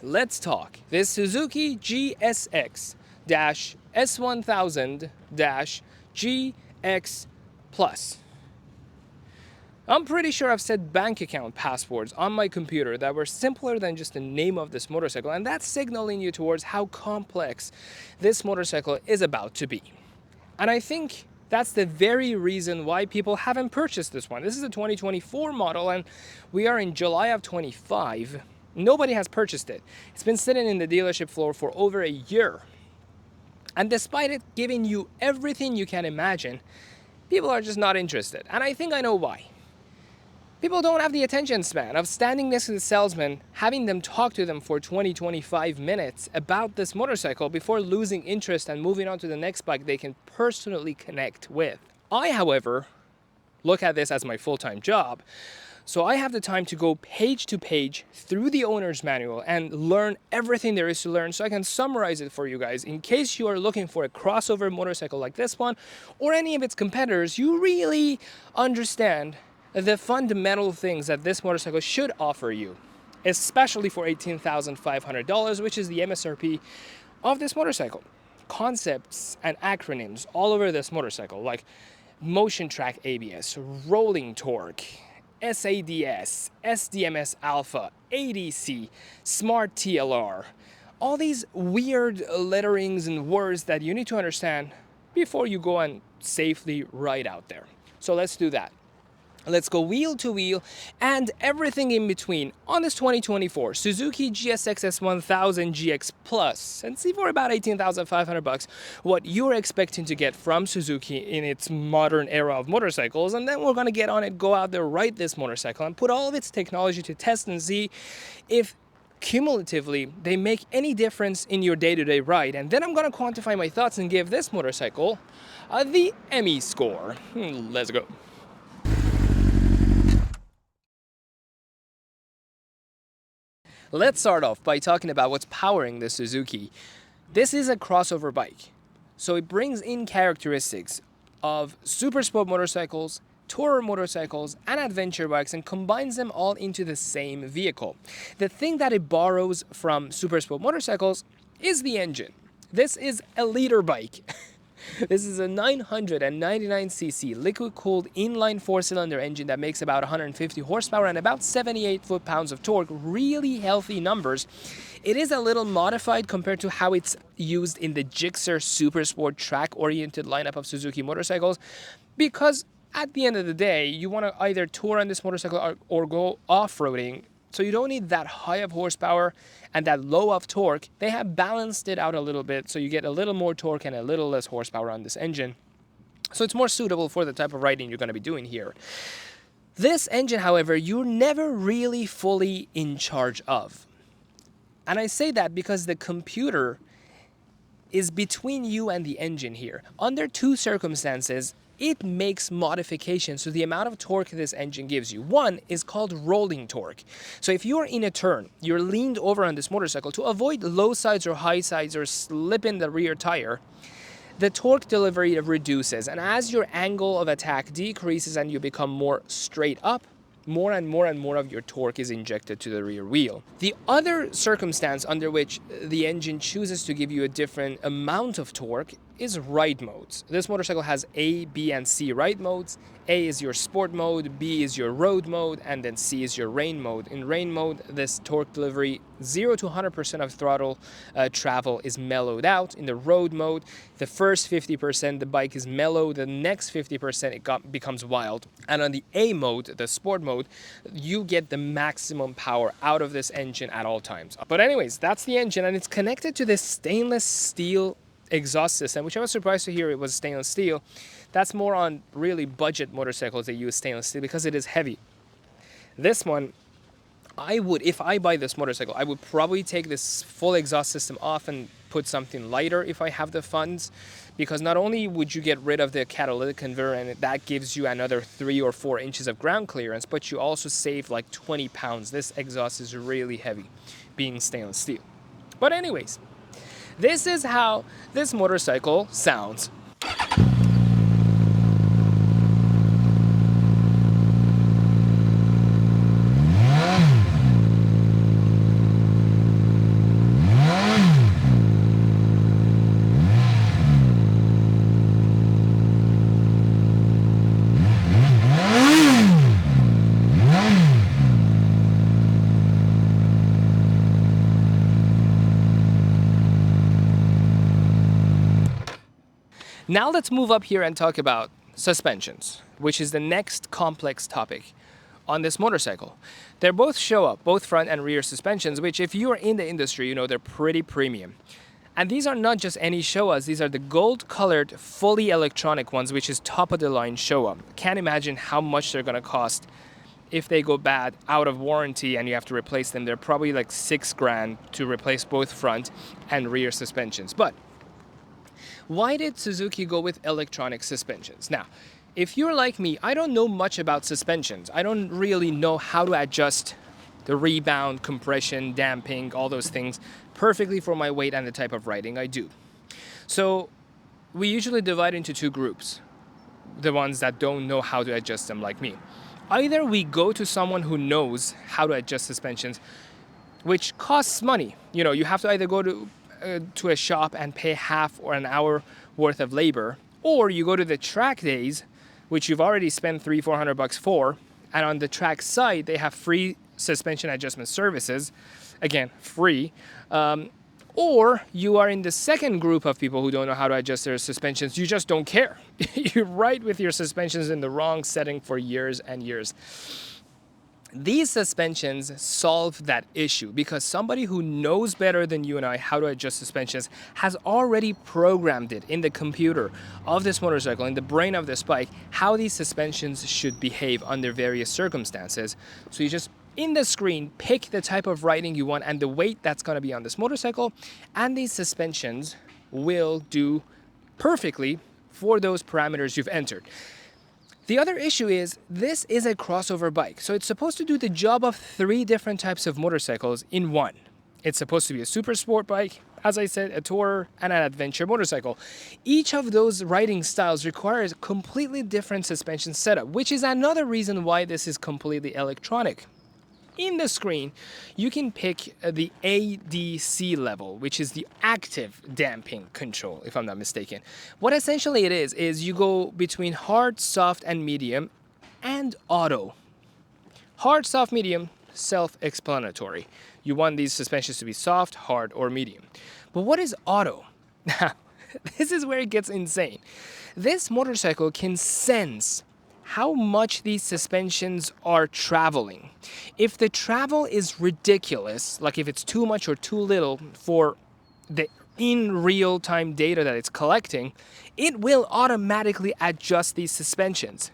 Let's talk this Suzuki GSX-S1000-GX Plus. I'm pretty sure I've set bank account passwords on my computer that were simpler than just the name of this motorcycle, and that's signaling you towards how complex this motorcycle is about to be. And I think that's the very reason why people haven't purchased this one. This is a 2024 model, and we are in July of 25. Nobody has purchased it. It's been sitting in the dealership floor for over a year. And despite it giving you everything you can imagine, people are just not interested. And I think I know why. People don't have the attention span of standing next to the salesman, having them talk to them for 20-25 minutes about this motorcycle before losing interest and moving on to the next bike they can personally connect with. I, however, look at this as my full-time job. So I have the time to go page to page through the owner's manual and learn everything there is to learn, so I can summarize it for you guys. In case you are looking for a crossover motorcycle like this one or any of its competitors, you really understand the fundamental things that this motorcycle should offer you, especially for $18,500, which is the MSRP of this motorcycle. Concepts and acronyms all over this motorcycle, like motion track ABS, rolling torque, SADS, SDMS Alpha, ADC, Smart TLR. All these weird letterings and words that you need to understand before you go and safely ride out there. So let's do that. Let's go wheel to wheel and everything in between on this 2024 Suzuki GSX-S1000-GX Plus, and see for about $18,500 what you're expecting to get from Suzuki in its modern era of motorcycles. And then we're going to get on it, go out there, ride this motorcycle, and put all of its technology to test and see if cumulatively they make any difference in your day-to-day ride. And then I'm going to quantify my thoughts and give this motorcycle the Emmy score. Let's go. Let's start off by talking about what's powering the Suzuki. This is a crossover bike, so it brings in characteristics of super sport motorcycles, tourer motorcycles, and adventure bikes, and combines them all into the same vehicle. The thing that it borrows from super sport motorcycles is the engine. This is a liter bike. This is a 999cc liquid-cooled inline four-cylinder engine that makes about 150 horsepower and about 78 foot-pounds of torque. Really healthy numbers. It is a little modified compared to how it's used in the Gixxer Super Sport track-oriented lineup of Suzuki motorcycles, because at the end of the day, you want to either tour on this motorcycle or go off-roading. So you don't need that high of horsepower and that low of torque. They have balanced it out a little bit, so you get a little more torque and a little less horsepower on this engine. So it's more suitable for the type of riding you're going to be doing here. This engine, however, you're never really fully in charge of. And I say that because the computer is between you and the engine here. Under two circumstances, it makes modifications to the amount of torque this engine gives you. One is called rolling torque. So if you're in a turn, you're leaned over on this motorcycle to avoid low sides or high sides or slip in the rear tire, the torque delivery reduces. And as your angle of attack decreases and you become more straight up, more and more of your torque is injected to the rear wheel. The other circumstance under which the engine chooses to give you a different amount of torque is ride modes. This motorcycle has A, B, and C ride modes. A is your sport mode, B is your road mode, and then C is your rain mode. In rain mode, this torque delivery, 0 to 100% of throttle travel is mellowed out. In the road mode, the first 50% the bike is mellow, the next 50% it becomes wild. And on the A mode, the sport mode, you get the maximum power out of this engine at all times. But anyways, that's the engine, and it's connected to this stainless steel exhaust system, which I was surprised to hear it was stainless steel. That's more on really budget motorcycles that use stainless steel because it is heavy. This one, if I buy this motorcycle, I would probably take this full exhaust system off and put something lighter if I have the funds, because not only would you get rid of the catalytic converter and that gives you another 3 or 4 inches of ground clearance, but you also save like 20 pounds. This exhaust is really heavy, being stainless steel. But anyways, this is how this motorcycle sounds. Now let's move up here and talk about suspensions, which is the next complex topic on this motorcycle. They both show up, both front and rear suspensions, which if you are in the industry, you know they're pretty premium. And these are not just any Showas, these are the gold-colored, fully electronic ones, which is top-of-the-line Showa. Can't imagine how much they're gonna cost if they go bad, out of warranty, and you have to replace them. They're probably like $6,000 to replace both front and rear suspensions. But why did Suzuki go with electronic suspensions? Now, if you're like me, I don't know much about suspensions. I don't really know how to adjust the rebound, compression, damping, all those things perfectly for my weight and the type of riding I do. So we usually divide into two groups. The ones that don't know how to adjust them, like me. Either we go to someone who knows how to adjust suspensions, which costs money. You know, you have to either go to a shop and pay half or an hour worth of labor, or you go to the track days, which you've already spent $300-400 for, and on the track side they have free suspension adjustment services, again free. Or you are in the second group of people who don't know how to adjust their suspensions. You just don't care. You ride with your suspensions in the wrong setting for years and years. These suspensions solve that issue because somebody who knows better than you and I how to adjust suspensions has already programmed it in the computer of this motorcycle, in the brain of this bike, how these suspensions should behave under various circumstances. So you just, in the screen, pick the type of riding you want and the weight that's going to be on this motorcycle, and these suspensions will do perfectly for those parameters you've entered. The other issue is this is a crossover bike, so it's supposed to do the job of 3 different types of motorcycles in one. It's supposed to be a super sport bike, as I said, a tourer, and an adventure motorcycle. Each of those riding styles requires a completely different suspension setup, which is another reason why this is completely electronic. In the screen, you can pick the ADC level, which is the active damping control, if I'm not mistaken. What essentially it is you go between hard, soft, and medium, and auto. Hard, soft, medium, self-explanatory. You want these suspensions to be soft, hard, or medium. But what is auto? Now, this is where it gets insane. This motorcycle can sense how much these suspensions are traveling. If the travel is ridiculous, like if it's too much or too little for the in real-time data that it's collecting, it will automatically adjust these suspensions.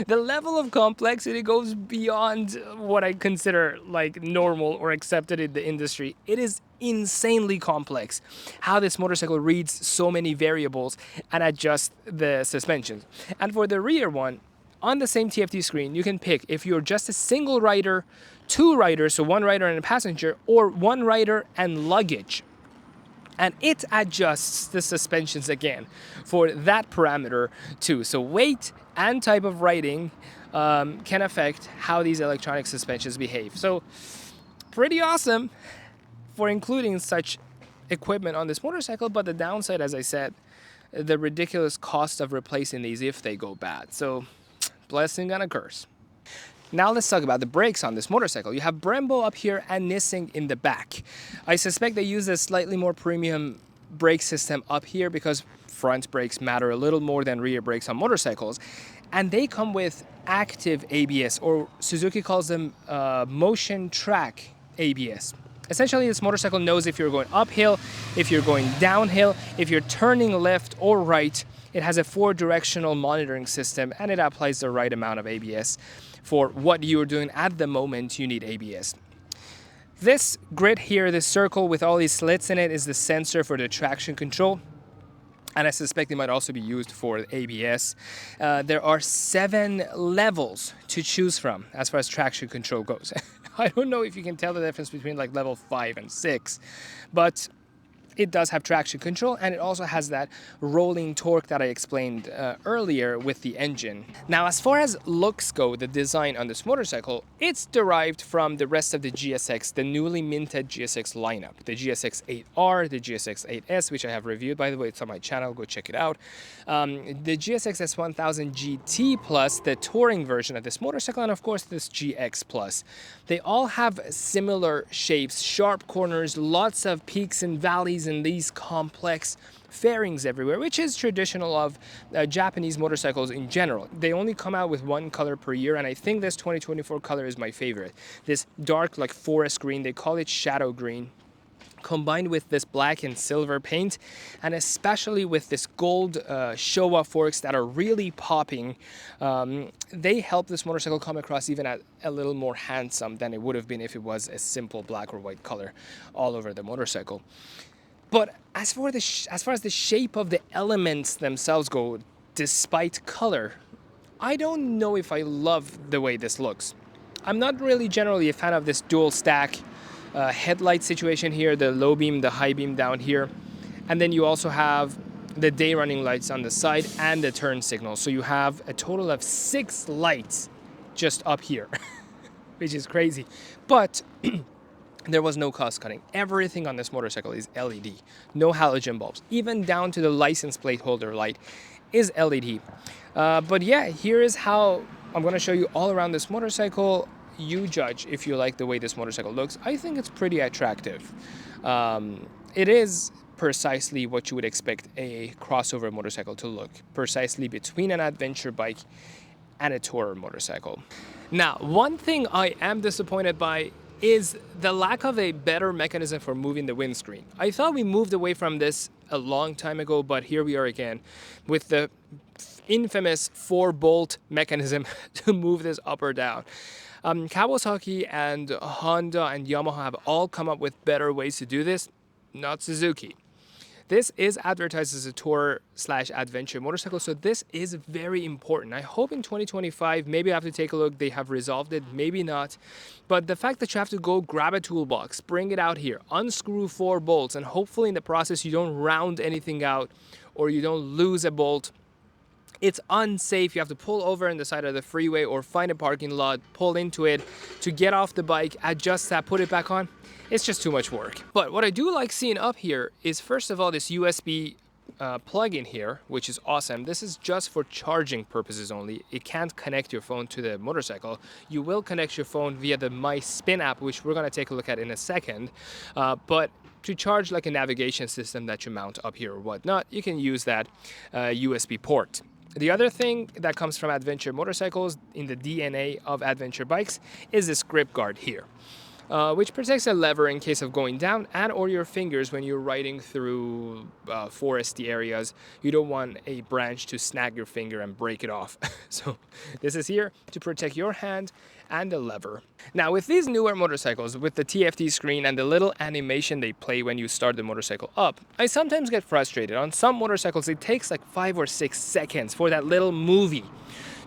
The level of complexity goes beyond what I consider like normal or accepted in the industry. It is insanely complex how this motorcycle reads so many variables and adjusts the suspensions. And for the rear one, on the same TFT screen, you can pick if you're just a single rider, 2 riders, so 1 rider and a passenger, or 1 rider and luggage. And it adjusts the suspensions again for that parameter too. So weight and type of riding can affect how these electronic suspensions behave. So pretty awesome for including such equipment on this motorcycle, but the downside, as I said, the ridiculous cost of replacing these if they go bad. So blessing and a curse. Now let's talk about the brakes on this motorcycle. You have Brembo up here and Nissin in the back. I suspect they use a slightly more premium brake system up here because front brakes matter a little more than rear brakes on motorcycles. And they come with active ABS, or Suzuki calls them motion track ABS. Essentially, this motorcycle knows if you're going uphill, if you're going downhill, if you're turning left or right. It has a 4-directional monitoring system, and it applies the right amount of ABS for what you're doing at the moment you need ABS. This grid here, this circle with all these slits in it, is the sensor for the traction control. And I suspect it might also be used for ABS. There are 7 levels to choose from as far as traction control goes. I don't know if you can tell the difference between like level 5 and 6, but it does have traction control, and it also has that rolling torque that I explained earlier with the engine. Now, as far as looks go, the design on this motorcycle, it's derived from the rest of the GSX, the newly minted GSX lineup. The GSX-8R, the GSX-8S, which I have reviewed, by the way, it's on my channel, go check it out. The GSX-S1000-GT Plus, the touring version of this motorcycle, and of course this GX Plus. They all have similar shapes, sharp corners, lots of peaks and valleys in these complex fairings everywhere, which is traditional of Japanese motorcycles in general. They only come out with one color per year, and I think this 2024 color is my favorite. This dark, like forest green, they call it shadow green, combined with this black and silver paint, and especially with this gold Showa forks that are really popping, they help this motorcycle come across even a little more handsome than it would have been if it was a simple black or white color all over the motorcycle. But as far as the shape of the elements themselves go, despite color, I don't know if I love the way this looks. I'm not really generally a fan of this dual stack headlight situation here, the low beam, the high beam down here. And then you also have the day running lights on the side and the turn signal. So you have a total of 6 lights just up here, which is crazy. But there was no cost cutting. Everything on this motorcycle is LED, no halogen bulbs, even down to the license plate holder light is LED. But yeah, here is how I'm going to show you all around this motorcycle. You judge if you like the way this motorcycle looks. I think it's pretty attractive. It is precisely what you would expect a crossover motorcycle to look, precisely between an adventure bike and a tourer motorcycle. Now, one thing I am disappointed by is the lack of a better mechanism for moving the windscreen. I thought we moved away from this a long time ago, but here we are again with the infamous 4-bolt mechanism to move this up or down. Kawasaki and Honda and Yamaha have all come up with better ways to do this, not Suzuki. This is advertised as a tour/adventure motorcycle, so this is very important. I hope in 2025, maybe I have to take a look, they have resolved it, maybe not. But the fact that you have to go grab a toolbox, bring it out here, unscrew 4 bolts, and hopefully in the process you don't round anything out or you don't lose a bolt. It's unsafe. You have to pull over on the side of the freeway or find a parking lot, pull into it to get off the bike, adjust that, put it back on. It's just too much work. But what I do like seeing up here is, first of all, this USB plug-in here, which is awesome. This is just for charging purposes only. It can't connect your phone to the motorcycle. You will connect your phone via the My Spin app, which we're going to take a look at in a second. But to charge like a navigation system that you mount up here or whatnot, you can use that USB port. The other thing that comes from adventure motorcycles in the DNA of adventure bikes is this grip guard here, which protects a lever in case of going down and or your fingers when you're riding through foresty areas. You don't want a branch to snag your finger and break it off. So this is here to protect your hand and the lever. Now with these newer motorcycles, with the TFT screen and the little animation they play when you start the motorcycle up, I sometimes get frustrated. On some motorcycles it takes like 5 or 6 seconds for that little movie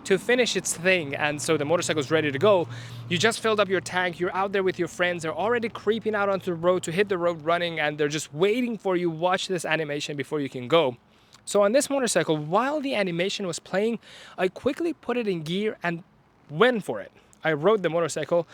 to finish its thing, and so the motorcycle's ready to go. You just filled up your tank, you're out there with your friends, they're already creeping out onto the road to hit the road running, and they're just waiting for you. Watch this animation before you can go. So on this motorcycle, while the animation was playing, I quickly put it in gear and went for it. I rode the motorcycle,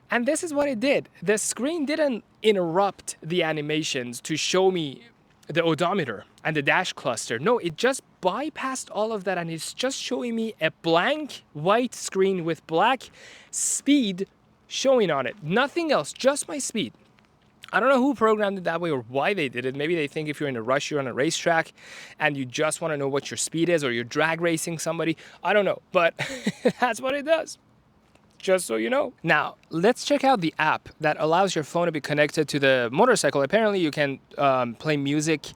and this is what it did. The screen didn't interrupt the animations to show me the odometer and the dash cluster. No, it just bypassed all of that, and it's just showing me a blank white screen with black speed showing on it. Nothing else, just my speed. I don't know who programmed it that way or why they did it. Maybe they think if you're in a rush, you're on a racetrack and you just want to know what your speed is, or you're drag racing somebody. I don't know, but that's what it does. Just so you know. Now, let's check out the app that allows your phone to be connected to the motorcycle. Apparently, you can play music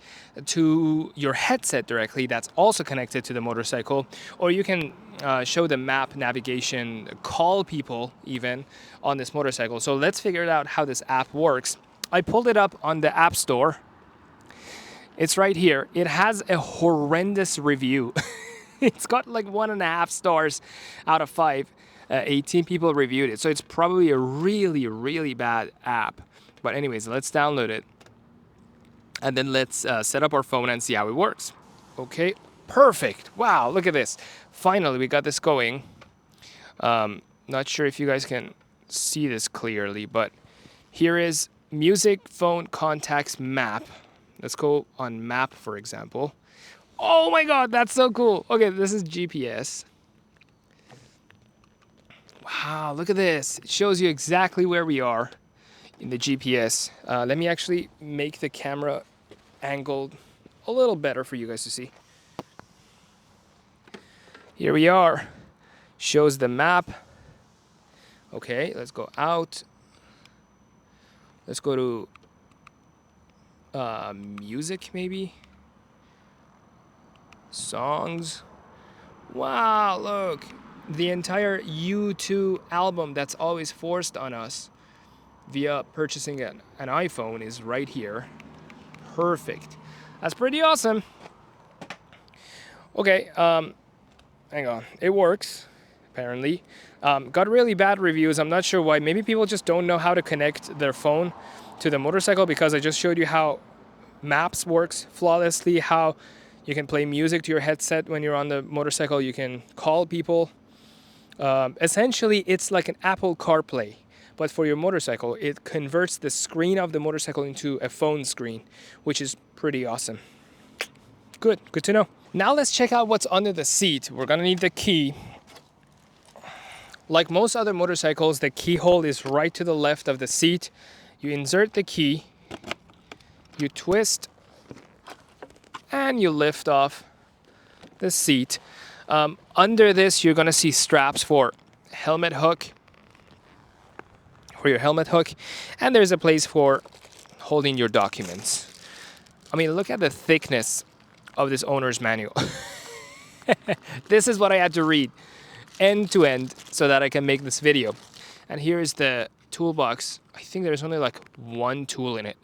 to your headset directly. That's also connected to the motorcycle. Or you can show the map, navigation, call people even on this motorcycle. So let's figure out how this app works. I pulled it up on the App Store. It's right here. It has a horrendous review. It's got like 1.5 stars out of 5. 18 people reviewed it, so it's probably a really, really bad app. But anyways, let's download it, and then let's set up our phone and see how it works. Okay, perfect. Wow, look at this. Finally, we got this going. Not sure if you guys can see this clearly, but here is music, phone, contacts, map. Let's go on map, for example. Oh my God, that's so cool. Okay, this is GPS. Wow, look at this. It shows you exactly where we are. in the GPS. Let me actually make the camera angled a little better for you guys to see. Here we are. Shows the map. Okay, let's go out. Let's go to music, maybe. Songs. Wow, look. The entire U2 album that's always forced on us via purchasing an iPhone is right here. Perfect. That's pretty awesome. Okay, hang on. It works, apparently. Got really bad reviews. I'm not sure why. Maybe people just don't know how to connect their phone to the motorcycle, because I just showed you how Maps works flawlessly, how you can play music to your headset when you're on the motorcycle. You can call people. Essentially, it's like an Apple CarPlay, but for your motorcycle. It converts the screen of the motorcycle into a phone screen, which is pretty awesome. Good to know. Now let's check out what's under the seat. We're gonna need the key. Like most other motorcycles, the keyhole is right to the left of the seat. You insert the key, you twist, and you lift off the seat. Under this, you're gonna see straps for helmet hook, for your helmet hook, and there's a place for holding your documents. I mean, look at the thickness of this owner's manual. This is what I had to read end to end so that I can make this video. And here is the toolbox. I think there's only like one tool in it.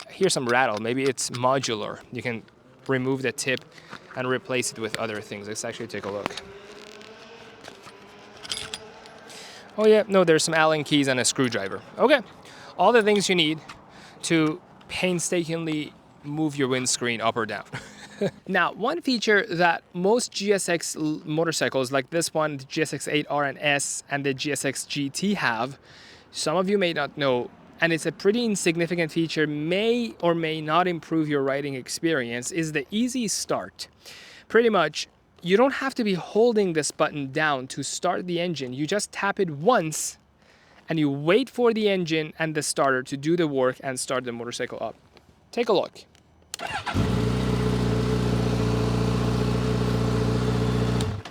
Here's some rattle. Maybe it's modular. You can remove the tip and replace it with other things. Let's actually take a look. Oh yeah, no, there's some Allen keys and a screwdriver. Okay, all the things you need to painstakingly move your windscreen up or down. Now, one feature that most GSX motorcycles, like this one, the GSX-8R and S and the GSX-GT have, some of you may not know, and it's a pretty insignificant feature, may or may not improve your riding experience, is the easy start. Pretty much, you don't have to be holding this button down to start the engine. You just tap it once and you wait for the engine and the starter to do the work and start the motorcycle up. Take a look.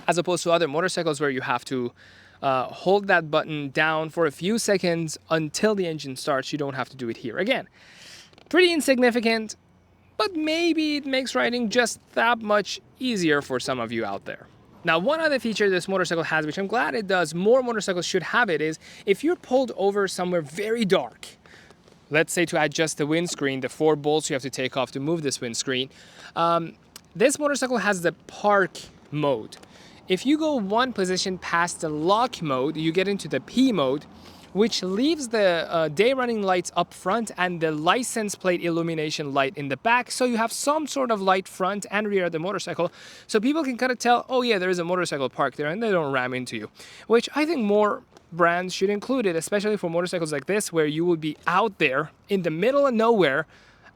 As opposed to other motorcycles where you have to hold that button down for a few seconds until the engine starts, you don't have to do it here. Again, pretty insignificant, but maybe it makes riding just that much easier for some of you out there. Now, one other feature this motorcycle has, which I'm glad it does, more motorcycles should have it, is if you're pulled over somewhere very dark, let's say to adjust the windscreen, the 4 bolts you have to take off to move this windscreen, this motorcycle has the park mode. If you go one position past the lock mode, you get into the P mode, which leaves the day running lights up front and the license plate illumination light in the back. So you have some sort of light front and rear of the motorcycle. So people can kind of tell, oh yeah, there is a motorcycle parked there, and they don't ram into you. Which I think more brands should include it, especially for motorcycles like this, where you will be out there in the middle of nowhere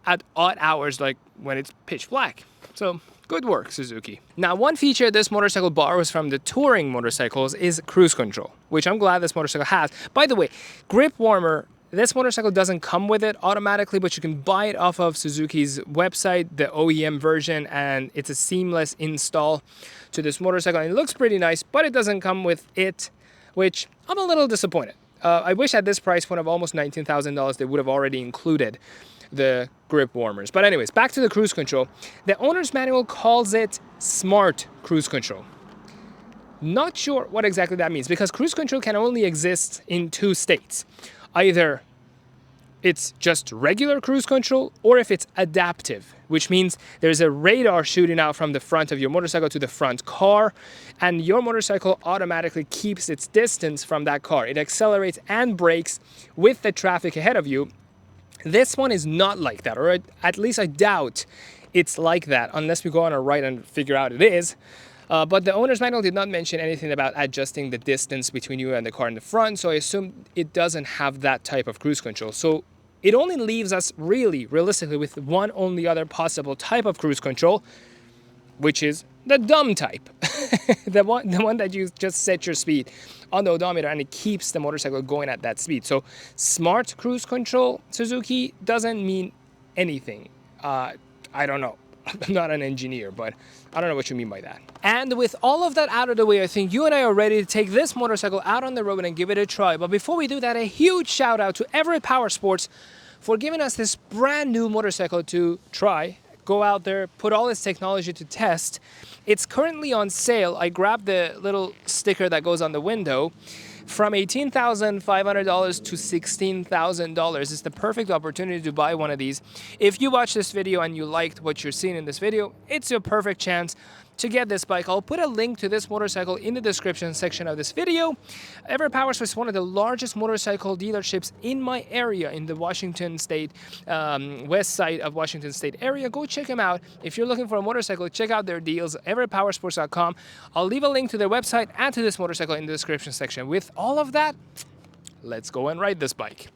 at odd hours, like when it's pitch black. So good work, Suzuki. Now, one feature this motorcycle borrows from the touring motorcycles is cruise control, which I'm glad this motorcycle has. By the way, grip warmer, this motorcycle doesn't come with it automatically, but you can buy it off of Suzuki's website, the OEM version, and it's a seamless install to this motorcycle. And it looks pretty nice, but it doesn't come with it, which I'm a little disappointed. I wish at this price point of almost $19,000, they would have already included the grip warmers. But anyways, back to the cruise control. The owner's manual calls it smart cruise control. Not sure what exactly that means, because cruise control can only exist in 2 states. Either it's just regular cruise control, or if it's adaptive, which means there's a radar shooting out from the front of your motorcycle to the front car, and your motorcycle automatically keeps its distance from that car. It accelerates and brakes with the traffic ahead of you. This one is not like that, or at least I doubt it's like that, unless we go on a ride and figure out it is. But the owner's manual did not mention anything about adjusting the distance between you and the car in the front, so I assume it doesn't have that type of cruise control. So it only leaves us realistically with one only other possible type of cruise control, which is the dumb type, the one that you just set your speed on the odometer and it keeps the motorcycle going at that speed. So smart cruise control, Suzuki, doesn't mean anything. I don't know. I'm not an engineer, but I don't know what you mean by that. And with all of that out of the way, I think you and I are ready to take this motorcycle out on the road and give it a try. But before we do that, a huge shout out to Everett Powersports for giving us this brand new motorcycle to try. Go out there, put all its technology to test. It's currently on sale. I grabbed the little sticker that goes on the window. From $18,500 to $16,000. It's the perfect opportunity to buy one of these. If you watch this video and you liked what you're seeing in this video, it's your perfect chance to get this bike. I'll put a link to this motorcycle in the description section of this video. Everett Powersports is one of the largest motorcycle dealerships in my area, in the Washington State, west side of Washington State area. Go check them out. If you're looking for a motorcycle, check out their deals, everettpowersports.com. I'll leave a link to their website and to this motorcycle in the description section. With all of that, let's go and ride this bike.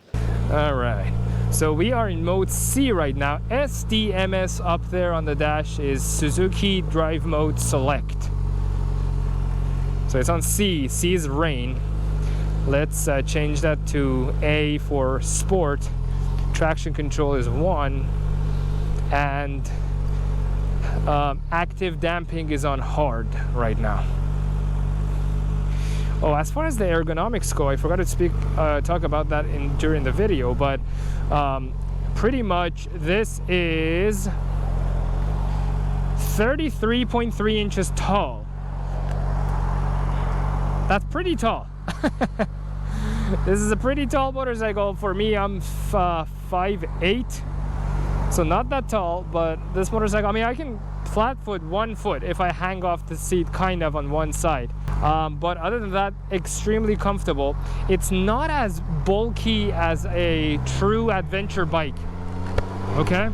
All right. So we are in mode C right now. SDMS up there on the dash is Suzuki Drive Mode Select. So it's on C. C is rain. Let's change that to A for Sport. Traction control is 1. And active damping is on hard right now. Oh, as far as the ergonomics go, I forgot to talk about that during the video, but pretty much this is 33.3 inches tall. That's pretty tall. This is a pretty tall motorcycle. For me, I'm 5'8", so not that tall, but this motorcycle, I mean, I can flat foot 1 foot if I hang off the seat kind of on one side. But other than that, extremely comfortable. It's not as bulky as a true adventure bike. Okay?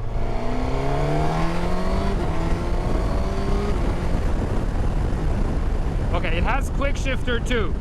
Okay, it has quick shifter too.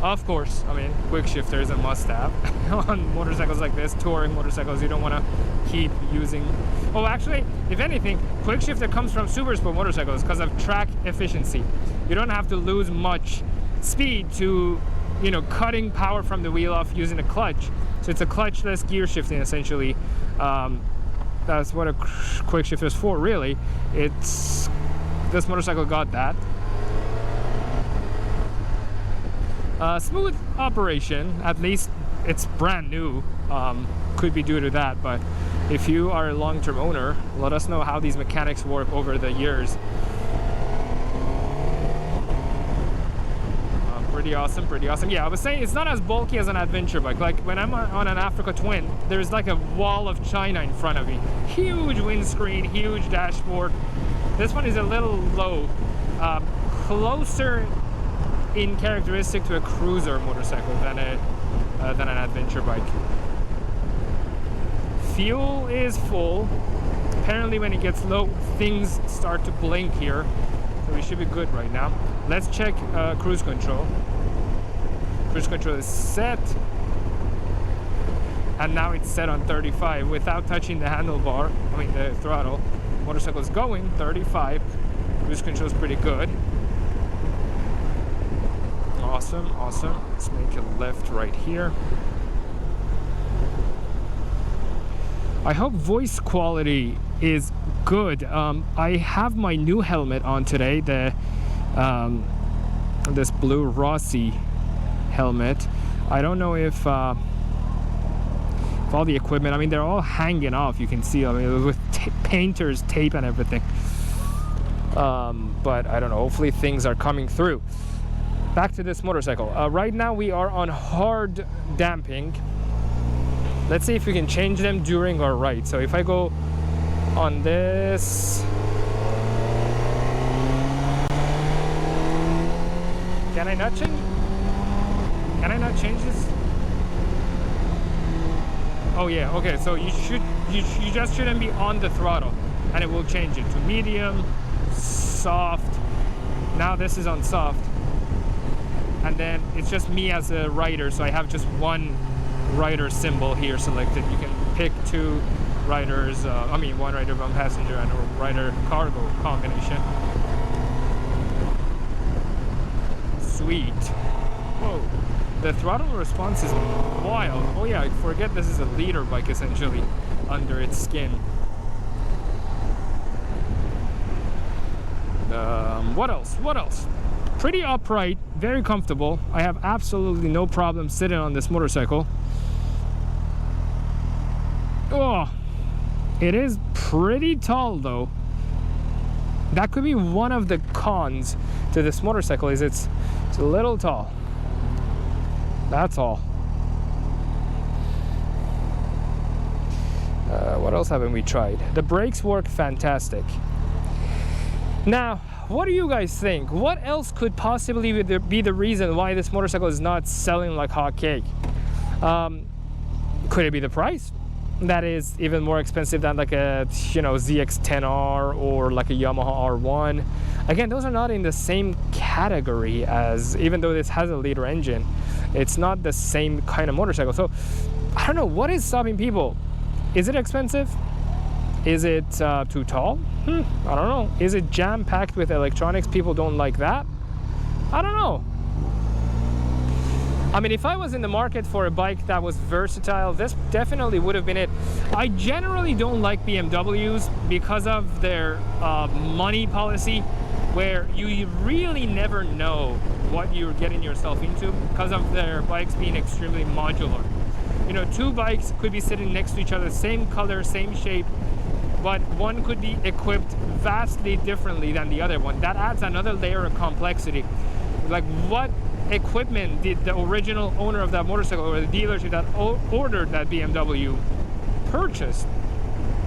Of course, I mean, quick shifter is a must-have on motorcycles like this. Touring motorcycles, you don't want to keep using. Oh, actually, if anything, quick shifter comes from super sport motorcycles because of track efficiency. You don't have to lose much speed to, you know, cutting power from the wheel off using a clutch. So it's a clutchless gear shifting essentially. That's what a quick shifter is for, really. This motorcycle got that. Smooth operation, at least it's brand new. Could be due to that, but if you are a long-term owner, let us know how these mechanics work over the years. Pretty awesome, pretty awesome. Yeah, I was saying it's not as bulky as an adventure bike. Like when I'm on an Africa Twin, there's like a wall of China in front of me. Huge windscreen, huge dashboard. This one is a little low, closer in characteristic to a cruiser motorcycle than an adventure bike. Fuel is full. Apparently when it gets low, things start to blink here. So we should be good right now. Let's check cruise control. Cruise control is set. And now it's set on 35 without touching the handlebar, I mean the throttle. Motorcycle is going 35. Cruise control is pretty good. Awesome, awesome. Let's make a left right here. I hope voice quality is good. I have my new helmet on today, this blue Rossi helmet. I don't know if all the equipment, I mean, they're all hanging off, you can see, I mean, with painter's tape and everything. But I don't know, hopefully things are coming through. Back to this motorcycle. Right now we are on hard damping. Let's see if we can change them during our ride. So if I go on this, can I not change? Can I not change this? Oh yeah, okay. So you just shouldn't be on the throttle, and it will change it to medium, soft. Now this is on soft. And then it's just me as a rider, so I have just one rider symbol here selected. You can pick to riders, one rider, one passenger, and a rider cargo combination. Sweet. Whoa. The throttle response is wild. Oh yeah, I forget this is a leader bike essentially under its skin. What else? What else? Pretty upright, very comfortable. I have absolutely no problem sitting on this motorcycle. Oh, it is pretty tall though. That could be one of the cons to this motorcycle, is it's a little tall. That's all. What else haven't we tried? The brakes work fantastic. Now, what do you guys think? What else could possibly be the reason why this motorcycle is not selling like hotcake? Could it be the price? That is even more expensive than like a ZX-10R or like a Yamaha R1. Again, those are not in the same category as, even though this has a liter engine, it's not the same kind of motorcycle. So I don't know, what is stopping people? Is it expensive? Is it too tall? I don't know. Is it jam-packed with electronics? People don't like that? I don't know. I mean, if I was in the market for a bike that was versatile, this definitely would have been it. I generally don't like BMWs because of their money policy, where you really never know what you're getting yourself into because of their bikes being extremely modular. You know, two bikes could be sitting next to each other, same color, same shape, but one could be equipped vastly differently than the other one. That adds another layer of complexity. Like, what equipment did the original owner of that motorcycle or the dealership that ordered that BMW purchased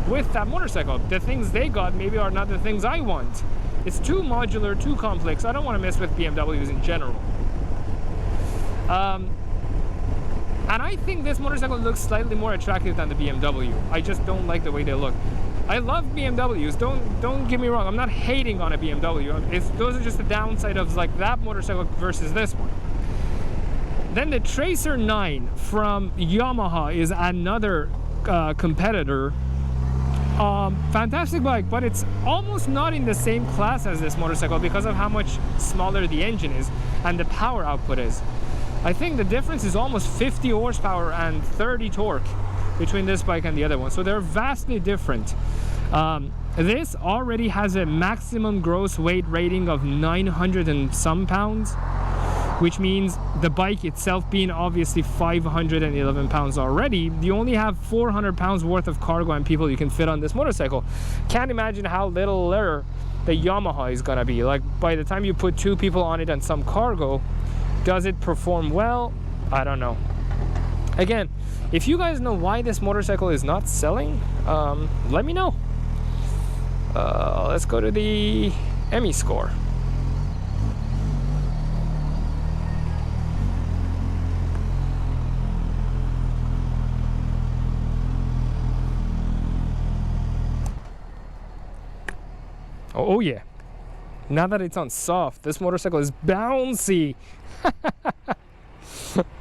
with that motorcycle? The things they got maybe are not the things I want. It's too modular, too complex. I don't want to mess with BMWs in general. And I think this motorcycle looks slightly more attractive than the BMW. I just don't like the way they look. I love BMWs, don't get me wrong, I'm not hating on a BMW. Those are just the downside of like that motorcycle versus this one. Then the Tracer 9 from Yamaha is another competitor. Fantastic bike, but it's almost not in the same class as this motorcycle because of how much smaller the engine is and the power output is. I think the difference is almost 50 horsepower and 30 torque between this bike and the other one, so they're vastly different. This already has a maximum gross weight rating of 900 and some pounds, which means the bike itself being obviously 511 pounds already, you only have 400 pounds worth of cargo and people you can fit on this motorcycle. Can't imagine how little the Yamaha is gonna be. Like, by the time you put two people on it and some cargo, does it perform well? I don't know. Again, if you guys know why this motorcycle is not selling, let me know. Let's go to the EMI score. Oh yeah. Now that it's on soft, this motorcycle is bouncy.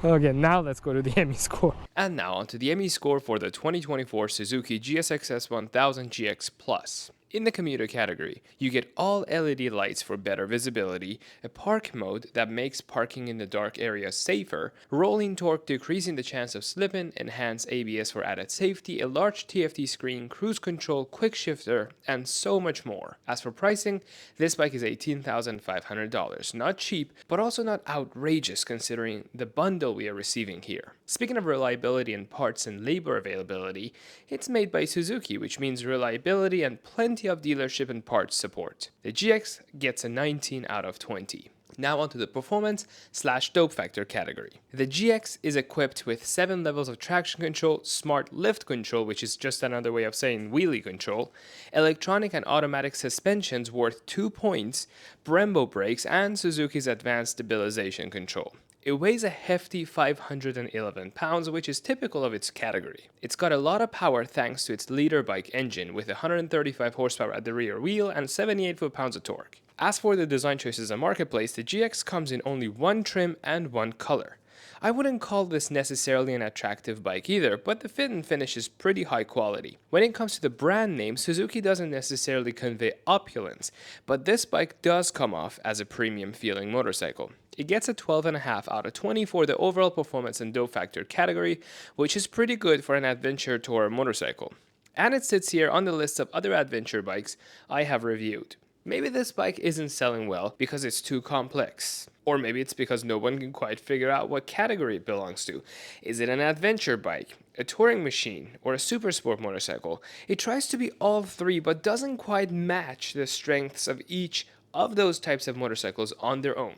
Okay, now let's go to the EMI score. And now onto the EMI score for the 2024 Suzuki GSX-S1000-GX Plus. In the commuter category, you get all LED lights for better visibility, a park mode that makes parking in the dark areas safer, rolling torque decreasing the chance of slipping, enhanced ABS for added safety, a large TFT screen, cruise control, quick shifter, and so much more. As for pricing, this bike is $18,500. Not cheap, but also not outrageous considering the bundle we are receiving here. Speaking of reliability and parts and labor availability, it's made by Suzuki, which means reliability and plenty of dealership and parts support. The GX gets a 19 out of 20. Now onto the performance/dope factor category. The GX is equipped with 7 levels of traction control, smart lift control, which is just another way of saying wheelie control, electronic and automatic suspensions worth 2 points, Brembo brakes, and Suzuki's advanced stabilization control. It weighs a hefty 511 pounds, which is typical of its category. It's got a lot of power thanks to its leader bike engine with 135 horsepower at the rear wheel and 78 foot-pounds of torque. As for the design choices and marketplace, the GX comes in only one trim and one color. I wouldn't call this necessarily an attractive bike either, but the fit and finish is pretty high quality. When it comes to the brand name, Suzuki doesn't necessarily convey opulence, but this bike does come off as a premium feeling motorcycle. It gets a 12.5 out of 20 for the overall performance and dope factor category, which is pretty good for an adventure tourer motorcycle. And it sits here on the list of other adventure bikes I have reviewed. Maybe this bike isn't selling well because it's too complex. Or maybe it's because no one can quite figure out what category it belongs to. Is it an adventure bike, a touring machine, or a super sport motorcycle? It tries to be all three but doesn't quite match the strengths of each of those types of motorcycles on their own.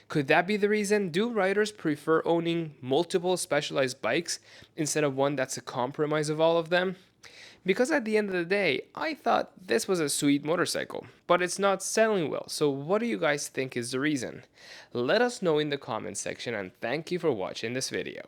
Could that be the reason? Do riders prefer owning multiple specialized bikes instead of one that's a compromise of all of them? Because at the end of the day, I thought this was a sweet motorcycle, but it's not selling well, so what do you guys think is the reason? Let us know in the comments section, and thank you for watching this video.